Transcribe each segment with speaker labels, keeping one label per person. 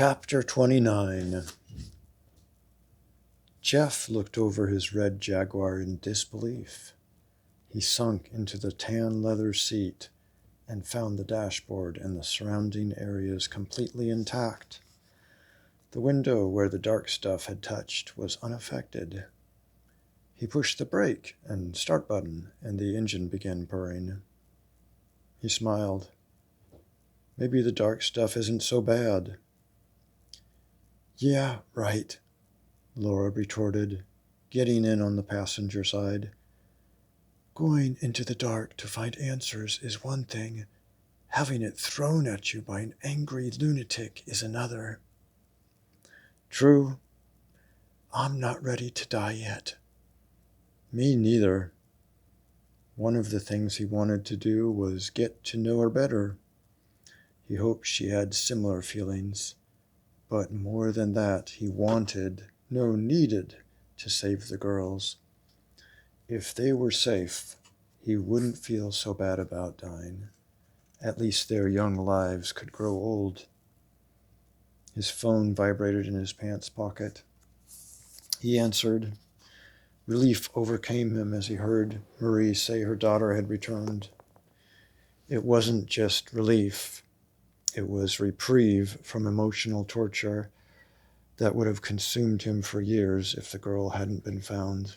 Speaker 1: Chapter 29. Jeff looked over his red Jaguar in disbelief. He sunk into the tan leather seat and found the dashboard and the surrounding areas completely intact. The window where the dark stuff had touched was unaffected. He pushed the brake and start button, and the engine began purring. He smiled. Maybe the dark stuff isn't so bad. Yeah, right, Laura retorted, getting in on the passenger side. Going into the dark to find answers is one thing. Having it thrown at you by an angry lunatic is another. True. I'm not ready to die yet. Me neither. One of the things he wanted to do was get to know her better. He hoped she had similar feelings. But more than that, he needed to save the girls. If they were safe, he wouldn't feel so bad about dying. At least their young lives could grow old. His phone vibrated in his pants pocket. He answered. Relief overcame him as he heard Marie say her daughter had returned. It wasn't just relief. It was reprieve from emotional torture that would have consumed him for years if the girl hadn't been found.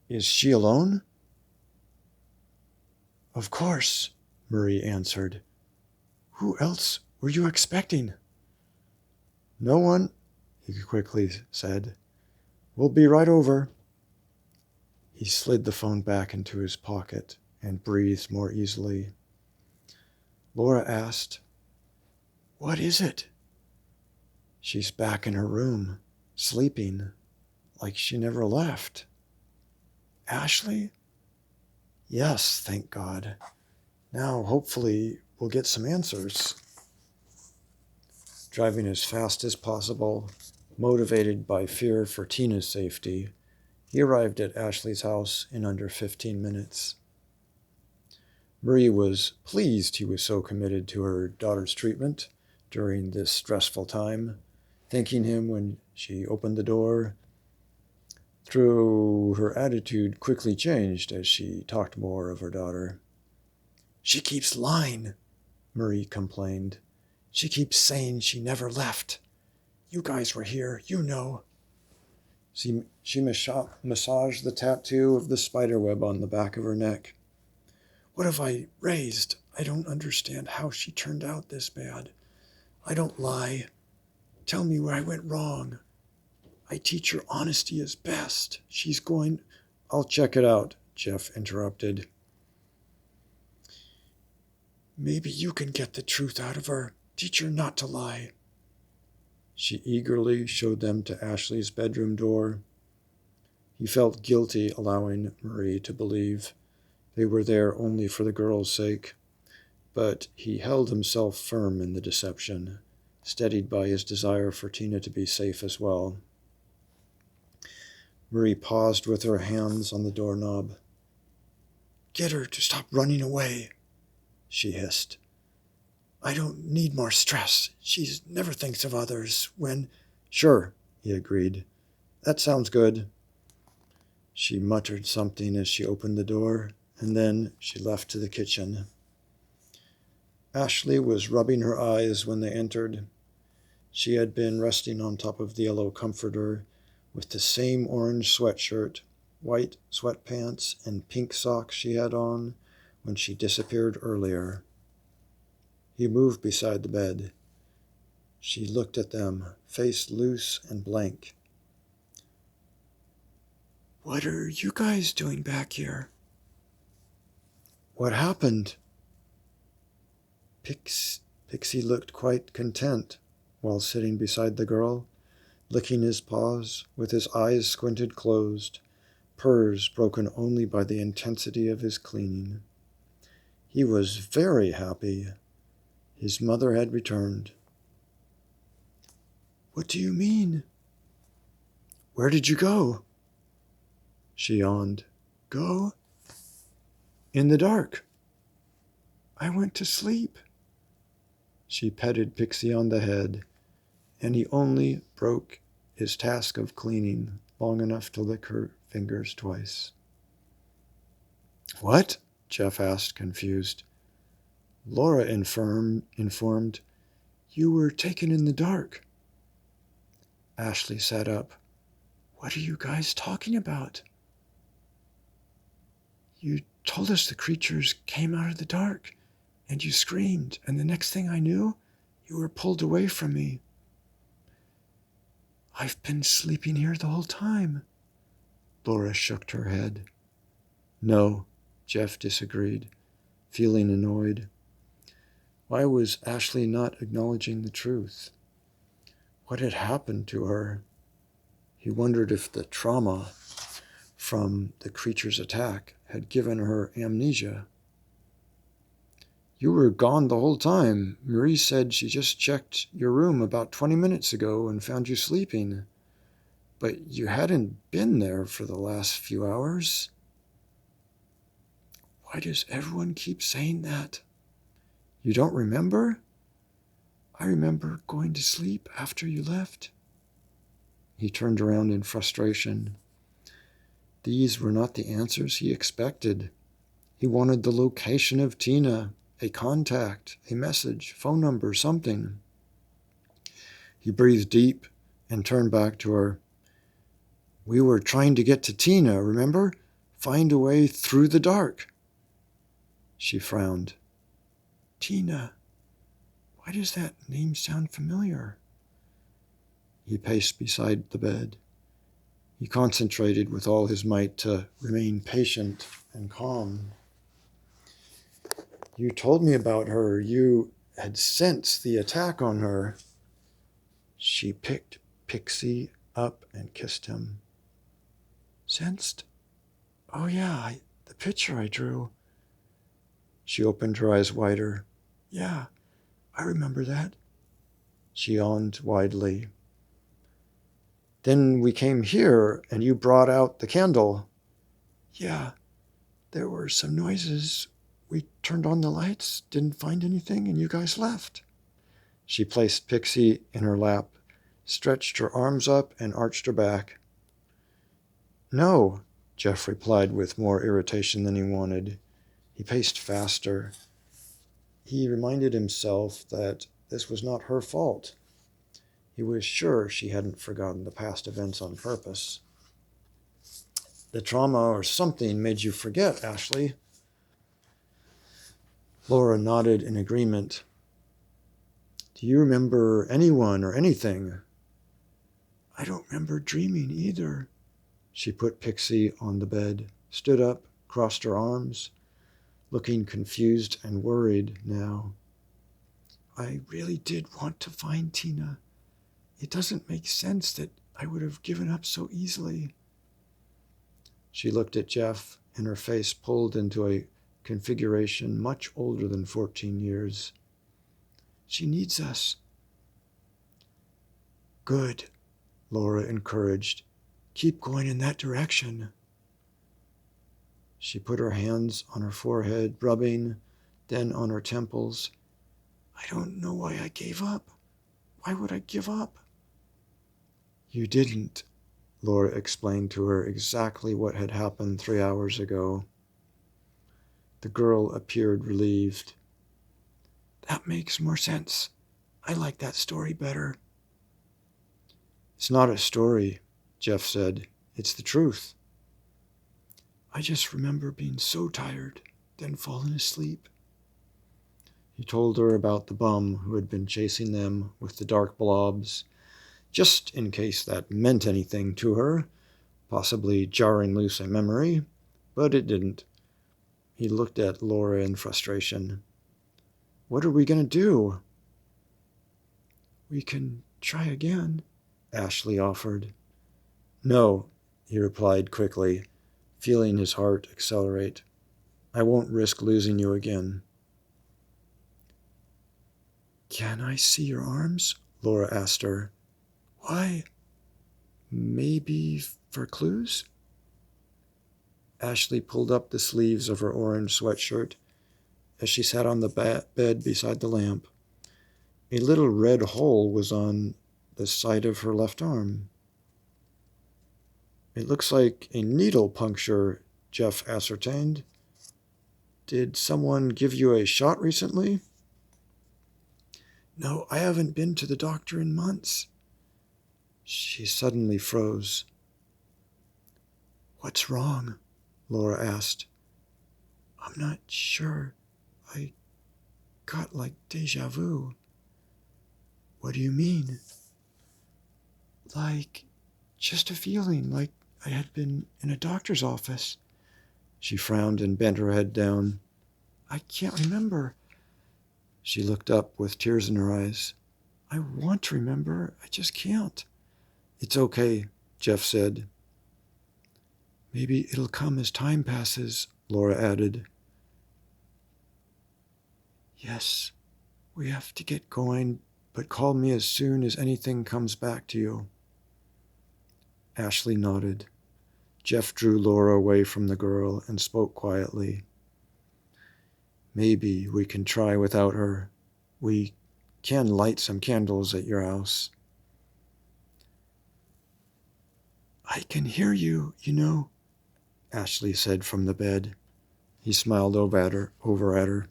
Speaker 1: Is she alone? Of course, Marie answered. Who else were you expecting? No one, he quickly said. We'll be right over. He slid the phone back into his pocket and breathed more easily. Laura asked, What is it? She's back in her room, sleeping, like she never left. Ashley? Yes, thank God. Now, hopefully, we'll get some answers. Driving as fast as possible, motivated by fear for Tina's safety, he arrived at Ashley's house in under 15 minutes. Marie was pleased he was so committed to her daughter's treatment during this stressful time, thanking him when she opened the door. Though her attitude quickly changed as she talked more of her daughter. She keeps lying, Marie complained. She keeps saying she never left. You guys were here, you know. She massaged the tattoo of the spiderweb on the back of her neck. What have I raised? I don't understand how she turned out this bad. I don't lie. Tell me where I went wrong. I teach her honesty is best. She's going... I'll check it out, Jeff interrupted. Maybe you can get the truth out of her. Teach her not to lie. She eagerly showed them to Ashley's bedroom door. He felt guilty allowing Marie to believe they were there only for the girl's sake, but he held himself firm in the deception, steadied by his desire for Tina to be safe as well. Marie paused with her hands on the doorknob. Get her to stop running away, she hissed. I don't need more stress. She never thinks of others when... Sure, he agreed. That sounds good. She muttered something as she opened the door, and then she left to the kitchen. Ashley was rubbing her eyes when they entered. She had been resting on top of the yellow comforter with the same orange sweatshirt, white sweatpants, and pink socks she had on when she disappeared earlier. He moved beside the bed. She looked at them, face loose and blank. What are you guys doing back here? What happened? Pixie looked quite content while sitting beside the girl, licking his paws with his eyes squinted closed, purrs broken only by the intensity of his cleaning. He was very happy. His mother had returned. What do you mean? Where did you go? She yawned. Go? In the dark. I went to sleep. She petted Pixie on the head, and he only broke his task of cleaning long enough to lick her fingers twice. "What?" Jeff asked, confused. Laura informed, "You were taken in the dark." Ashley sat up. "What are you guys talking about?" "You told us the creatures came out of the dark, and you screamed, and the next thing I knew, you were pulled away from me." "I've been sleeping here the whole time." Laura shook her head. "No," Jeff disagreed, feeling annoyed. Why was Ashley not acknowledging the truth? What had happened to her? He wondered if the trauma from the creature's attack had given her amnesia. "You were gone the whole time. Marie said she just checked your room about 20 minutes ago and found you sleeping. But you hadn't been there for the last few hours." "Why does everyone keep saying that?" "You don't remember?" "I remember going to sleep after you left." He turned around in frustration. These were not the answers he expected. He wanted the location of Tina, a contact, a message, phone number, something. He breathed deep and turned back to her. "We were trying to get to Tina, remember? Find a way through the dark." She frowned. "Tina, why does that name sound familiar?" He paced beside the bed. He concentrated with all his might to remain patient and calm. "You told me about her. You had sensed the attack on her." She picked Pixie up and kissed him. "Sensed? Oh yeah, the picture I drew." She opened her eyes wider. "Yeah, I remember that." She yawned widely. "Then we came here, and you brought out the candle." "Yeah, there were some noises. We turned on the lights, didn't find anything, and you guys left." She placed Pixie in her lap, stretched her arms up, and arched her back. "No," Jeff replied with more irritation than he wanted. He paced faster. He reminded himself that this was not her fault. He was sure she hadn't forgotten the past events on purpose. "The trauma or something made you forget, Ashley." Laura nodded in agreement. "Do you remember anyone or anything?" "I don't remember dreaming either." She put Pixie on the bed, stood up, crossed her arms, looking confused and worried now. "I really did want to find Tina. It doesn't make sense that I would have given up so easily." She looked at Jeff, and her face pulled into a configuration much older than 14 years. "She needs us." "Good," Laura encouraged. "Keep going in that direction." She put her hands on her forehead, rubbing, then on her temples. "I don't know why I gave up. Why would I give up?" "You didn't." Laura explained to her exactly what had happened 3 hours ago. The girl appeared relieved. "That makes more sense. I like that story better." "It's not a story," Jeff said. "It's the truth." "I just remember being so tired, then falling asleep." He told her about the bum who had been chasing them with the dark blobs, just in case that meant anything to her, possibly jarring loose a memory, but it didn't. He looked at Laura in frustration. "What are we going to do?" "We can try again," Ashley offered. "No," he replied quickly, feeling his heart accelerate. "I won't risk losing you again." "Can I see your arms?" Laura asked her. "Why? Maybe for clues?" Ashley pulled up the sleeves of her orange sweatshirt as she sat on the bed beside the lamp. A little red hole was on the side of her left arm. It looks like a needle puncture, Jeff ascertained. Did someone give you a shot recently? No, I haven't been to the doctor in months. She suddenly froze. What's wrong? Laura asked. I'm not sure. I got like deja vu. What do you mean? Like, just a feeling like I had been in a doctor's office. She frowned and bent her head down. I can't remember. She looked up with tears in her eyes. I want to remember. I just can't. It's okay, Jeff said. Maybe it'll come as time passes, Laura added. Yes, we have to get going, but call me as soon as anything comes back to you. Ashley nodded. Jeff drew Laura away from the girl and spoke quietly. Maybe we can try without her. We can light some candles at your house. I can hear you, you know, Ashley said from the bed. He smiled over at her.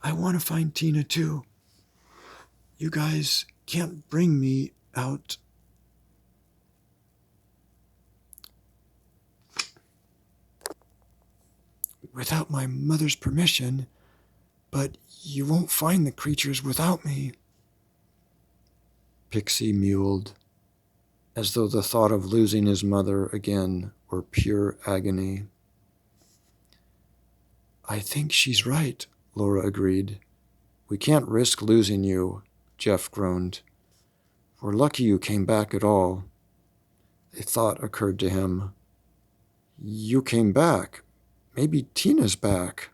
Speaker 1: I want to find Tina too. You guys can't bring me out. Without my mother's permission, but you won't find the creatures without me. Pixie mewed, as though the thought of losing his mother again were pure agony. I think she's right, Laura agreed. We can't risk losing you, Jeff groaned. We're lucky you came back at all. A thought occurred to him. You came back. Maybe Tina's back.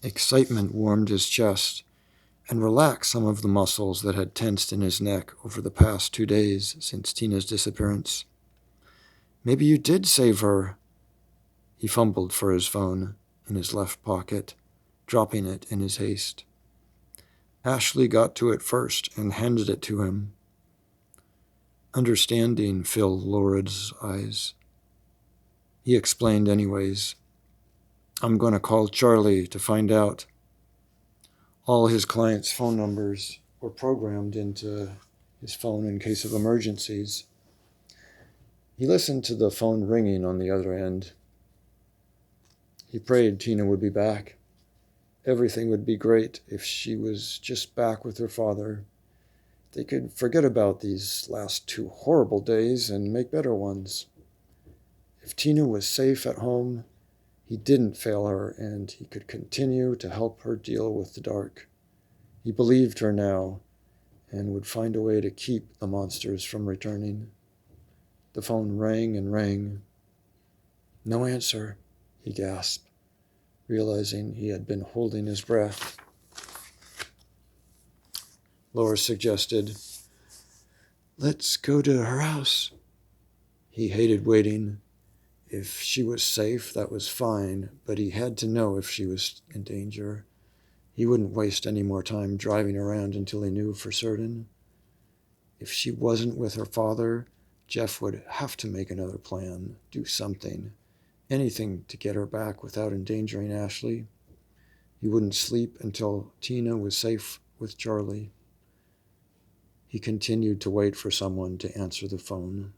Speaker 1: Excitement warmed his chest and relaxed some of the muscles that had tensed in his neck over the past 2 days since Tina's disappearance. Maybe you did save her. He fumbled for his phone in his left pocket, dropping it in his haste. Ashley got to it first and handed it to him. Understanding filled Laura's eyes. He explained anyways. I'm going to call Charlie to find out. All his clients' phone numbers were programmed into his phone in case of emergencies. He listened to the phone ringing on the other end. He prayed Tina would be back. Everything would be great if she was just back with her father. They could forget about these last 2 horrible days and make better ones. If Tina was safe at home, he didn't fail her, and he could continue to help her deal with the dark. He believed her now, and would find a way to keep the monsters from returning. The phone rang and rang. No answer, he gasped, realizing he had been holding his breath. Laura suggested, let's go to her house. He hated waiting. If she was safe, that was fine, but he had to know if she was in danger. He wouldn't waste any more time driving around until he knew for certain. If she wasn't with her father, Jeff would have to make another plan, do something, anything to get her back without endangering Ashley. He wouldn't sleep until Tina was safe with Charlie. He continued to wait for someone to answer the phone.